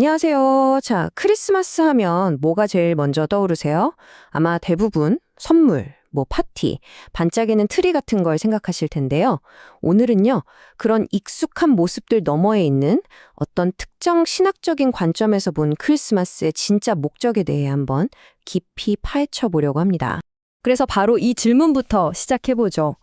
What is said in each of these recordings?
안녕하세요. 자, 크리스마스 하면 뭐가 제일 먼저 떠오르세요? 아마 대부분 선물, 파티, 반짝이는 트리 같은 걸 생각하실 텐데요. 오늘은요, 그런 익숙한 모습들 너머에 있는 어떤 특정 신학적인 관점에서 본 크리스마스의 진짜 목적에 대해 한번 깊이 파헤쳐 보려고 합니다. 그래서 바로 이 질문부터 시작해보죠.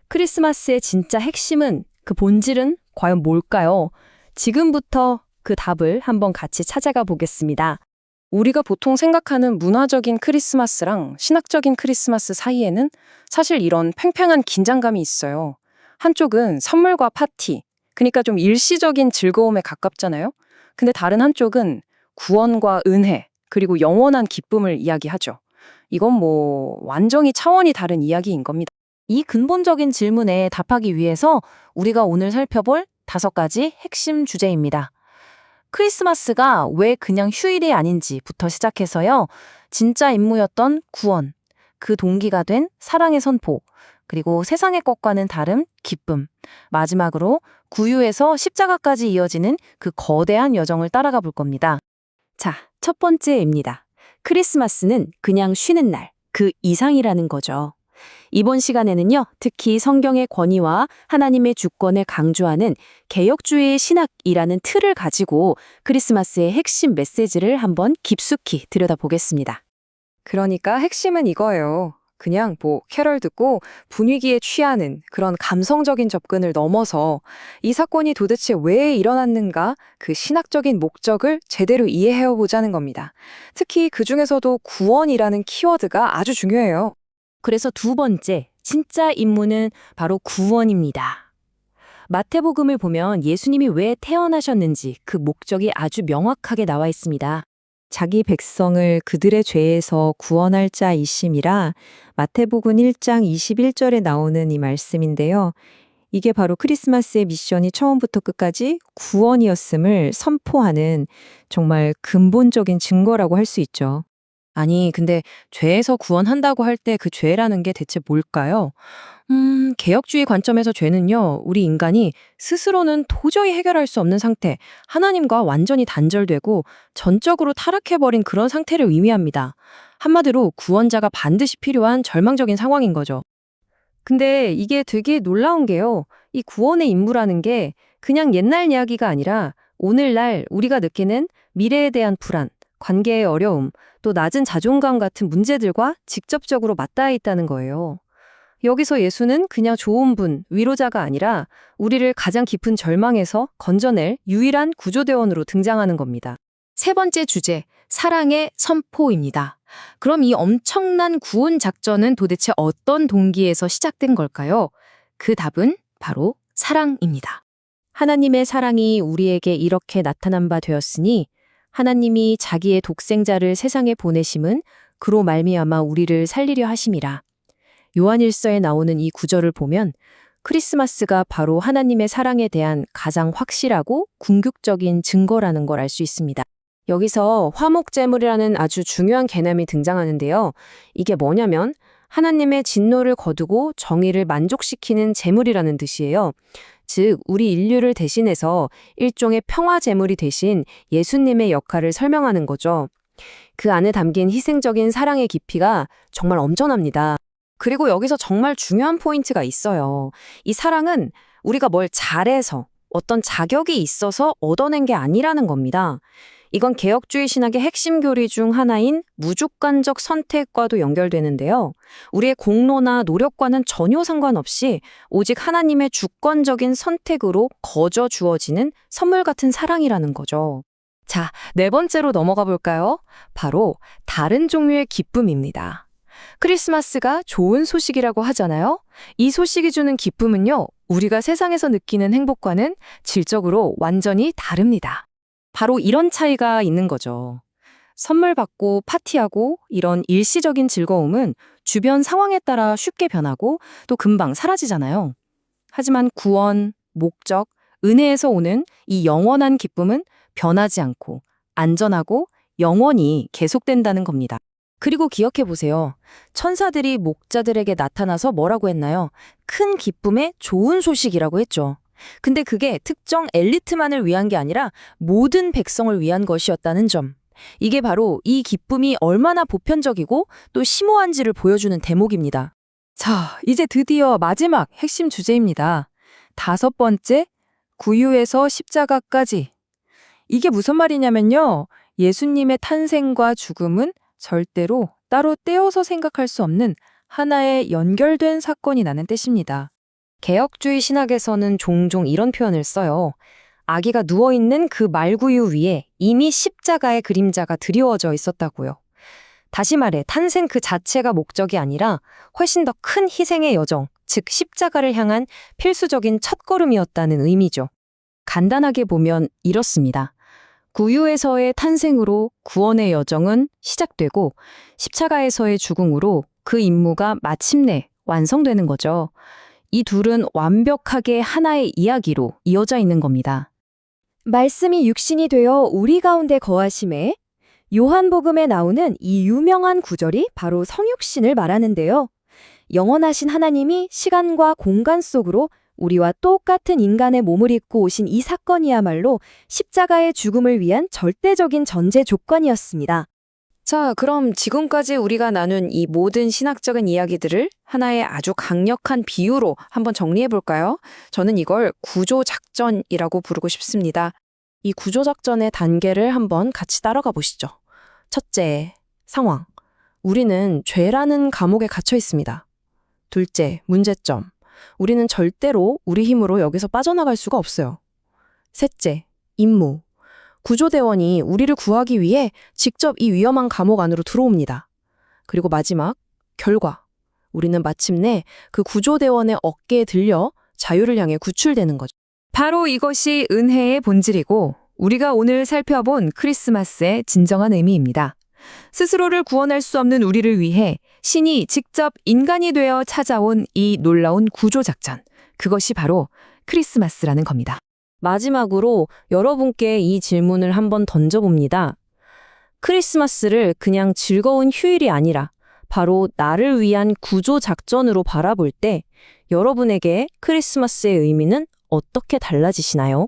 크리스마스의 진짜 핵심은, 그 본질은 과연 뭘까요? 지금부터 그 답을 한번 같이 찾아가 보겠습니다. 우리가 보통 생각하는 문화적인 크리스마스랑 신학적인 크리스마스 사이에는 사실 이런 팽팽한 긴장감이 있어요. 한쪽은 선물과 파티, 그러니까 좀 일시적인 즐거움에 가깝잖아요. 근데 다른 한쪽은 구원과 은혜, 그리고 영원한 기쁨을 이야기하죠. 이건 완전히 차원이 다른 이야기인 겁니다. 이 근본적인 질문에 답하기 위해서 우리가 오늘 살펴볼 5가지 핵심 주제입니다. 크리스마스가 왜 그냥 휴일이 아닌지부터 시작해서요. 진짜 임무였던 구원, 그 동기가 된 사랑의 선포, 그리고 세상의 것과는 다른 기쁨, 마지막으로 구유에서 십자가까지 이어지는 그 거대한 여정을 따라가 볼 겁니다. 자, 첫 번째입니다. 크리스마스는 그냥 쉬는 날, 그 이상이라는 거죠. 이번 시간에는요, 특히 성경의 권위와 하나님의 주권을 강조하는 개혁주의의 신학이라는 틀을 가지고 크리스마스의 핵심 메시지를 한번 깊숙이 들여다보겠습니다. 그러니까 핵심은 이거예요. 그냥 캐럴 듣고 분위기에 취하는 그런 감성적인 접근을 넘어서 이 사건이 도대체 왜 일어났는가 그 신학적인 목적을 제대로 이해해 보자는 겁니다. 특히 그중에서도 구원이라는 키워드가 아주 중요해요. 그래서 두 번째, 진짜 임무는 바로 구원입니다. 마태복음을 보면 예수님이 왜 태어나셨는지 그 목적이 아주 명확하게 나와 있습니다. 자기 백성을 그들의 죄에서 구원할 자이심이라 마태복음 1장 21절에 나오는 이 말씀인데요. 이게 바로 크리스마스의 미션이 처음부터 끝까지 구원이었음을 선포하는 정말 근본적인 증거라고 할 수 있죠. 아니, 근데 죄에서 구원한다고 할 때 그 죄라는 게 대체 뭘까요? 개혁주의 관점에서 죄는요, 우리 인간이 스스로는 도저히 해결할 수 없는 상태, 하나님과 완전히 단절되고 전적으로 타락해버린 그런 상태를 의미합니다. 한마디로 구원자가 반드시 필요한 절망적인 상황인 거죠. 근데 이게 되게 놀라운 게요. 이 구원의 임무라는 게 그냥 옛날 이야기가 아니라 오늘날 우리가 느끼는 미래에 대한 불안, 관계의 어려움, 또 낮은 자존감 같은 문제들과 직접적으로 맞닿아 있다는 거예요. 여기서 예수는 그냥 좋은 분, 위로자가 아니라 우리를 가장 깊은 절망에서 건져낼 유일한 구조대원으로 등장하는 겁니다. 세 번째 주제, 사랑의 선포입니다. 그럼 이 엄청난 구원 작전은 도대체 어떤 동기에서 시작된 걸까요? 그 답은 바로 사랑입니다. 하나님의 사랑이 우리에게 이렇게 나타난 바 되었으니 하나님이 자기의 독생자를 세상에 보내심은 그로 말미암아 우리를 살리려 하심이라. 요한일서에 나오는 이 구절을 보면 크리스마스가 바로 하나님의 사랑에 대한 가장 확실하고 궁극적인 증거라는 걸 알 수 있습니다. 여기서 화목제물이라는 아주 중요한 개념이 등장하는데요. 이게 뭐냐면 하나님의 진노를 거두고 정의를 만족시키는 제물이라는 뜻이에요. 즉, 우리 인류를 대신해서 일종의 평화 제물이 대신 예수님의 역할을 설명하는 거죠. 그 안에 담긴 희생적인 사랑의 깊이가 정말 엄청납니다. 그리고 여기서 정말 중요한 포인트가 있어요. 이 사랑은 우리가 뭘 잘해서 어떤 자격이 있어서 얻어낸 게 아니라는 겁니다. 이건 개혁주의 신학의 핵심 교리 중 하나인 무주관적 선택과도 연결되는데요. 우리의 공로나 노력과는 전혀 상관없이 오직 하나님의 주권적인 선택으로 거저 주어지는 선물 같은 사랑이라는 거죠. 자, 네 번째로 넘어가 볼까요? 바로 다른 종류의 기쁨입니다. 크리스마스가 좋은 소식이라고 하잖아요. 이 소식이 주는 기쁨은요, 우리가 세상에서 느끼는 행복과는 질적으로 완전히 다릅니다. 바로 이런 차이가 있는 거죠. 선물 받고 파티하고 이런 일시적인 즐거움은 주변 상황에 따라 쉽게 변하고 또 금방 사라지잖아요. 하지만 구원, 목적, 은혜에서 오는 이 영원한 기쁨은 변하지 않고 안전하고 영원히 계속된다는 겁니다. 그리고 기억해 보세요. 천사들이 목자들에게 나타나서 뭐라고 했나요? 큰 기쁨의 좋은 소식이라고 했죠. 근데 그게 특정 엘리트만을 위한 게 아니라 모든 백성을 위한 것이었다는 점. 이게 바로 이 기쁨이 얼마나 보편적이고 또 심오한지를 보여주는 대목입니다. 자, 이제 드디어 마지막 핵심 주제입니다. 5번째, 구유에서 십자가까지. 이게 무슨 말이냐면요. 예수님의 탄생과 죽음은 절대로 따로 떼어서 생각할 수 없는 하나의 연결된 사건이라는 뜻입니다. 개혁주의 신학에서는 종종 이런 표현을 써요. 아기가 누워있는 그 말구유 위에 이미 십자가의 그림자가 드리워져 있었다고요. 다시 말해 탄생 그 자체가 목적이 아니라 훨씬 더 큰 희생의 여정, 즉 십자가를 향한 필수적인 첫걸음이었다는 의미죠. 간단하게 보면 이렇습니다. 구유에서의 탄생으로 구원의 여정은 시작되고 십자가에서의 죽음으로 그 임무가 마침내 완성되는 거죠. 이 둘은 완벽하게 하나의 이야기로 이어져 있는 겁니다. 말씀이 육신이 되어 우리 가운데 거하심에 요한복음에 나오는 이 유명한 구절이 바로 성육신을 말하는데요. 영원하신 하나님이 시간과 공간 속으로 우리와 똑같은 인간의 몸을 입고 오신 이 사건이야말로 십자가의 죽음을 위한 절대적인 전제 조건이었습니다. 자, 그럼 지금까지 우리가 나눈 이 모든 신학적인 이야기들을 하나의 아주 강력한 비유로 한번 정리해 볼까요? 저는 이걸 구조작전이라고 부르고 싶습니다. 이 구조작전의 단계를 한번 같이 따라가 보시죠. 첫째, 상황. 우리는 죄라는 감옥에 갇혀 있습니다. 둘째, 문제점. 우리는 절대로 우리 힘으로 여기서 빠져나갈 수가 없어요. 셋째, 임무. 구조대원이 우리를 구하기 위해 직접 이 위험한 감옥 안으로 들어옵니다. 그리고 마지막, 결과. 우리는 마침내 그 구조대원의 어깨에 들려 자유를 향해 구출되는 거죠. 바로 이것이 은혜의 본질이고 우리가 오늘 살펴본 크리스마스의 진정한 의미입니다. 스스로를 구원할 수 없는 우리를 위해 신이 직접 인간이 되어 찾아온 이 놀라운 구조작전. 그것이 바로 크리스마스라는 겁니다. 마지막으로 여러분께 이 질문을 한번 던져봅니다. 크리스마스를 그냥 즐거운 휴일이 아니라 바로 나를 위한 구조작전으로 바라볼 때 여러분에게 크리스마스의 의미는 어떻게 달라지시나요?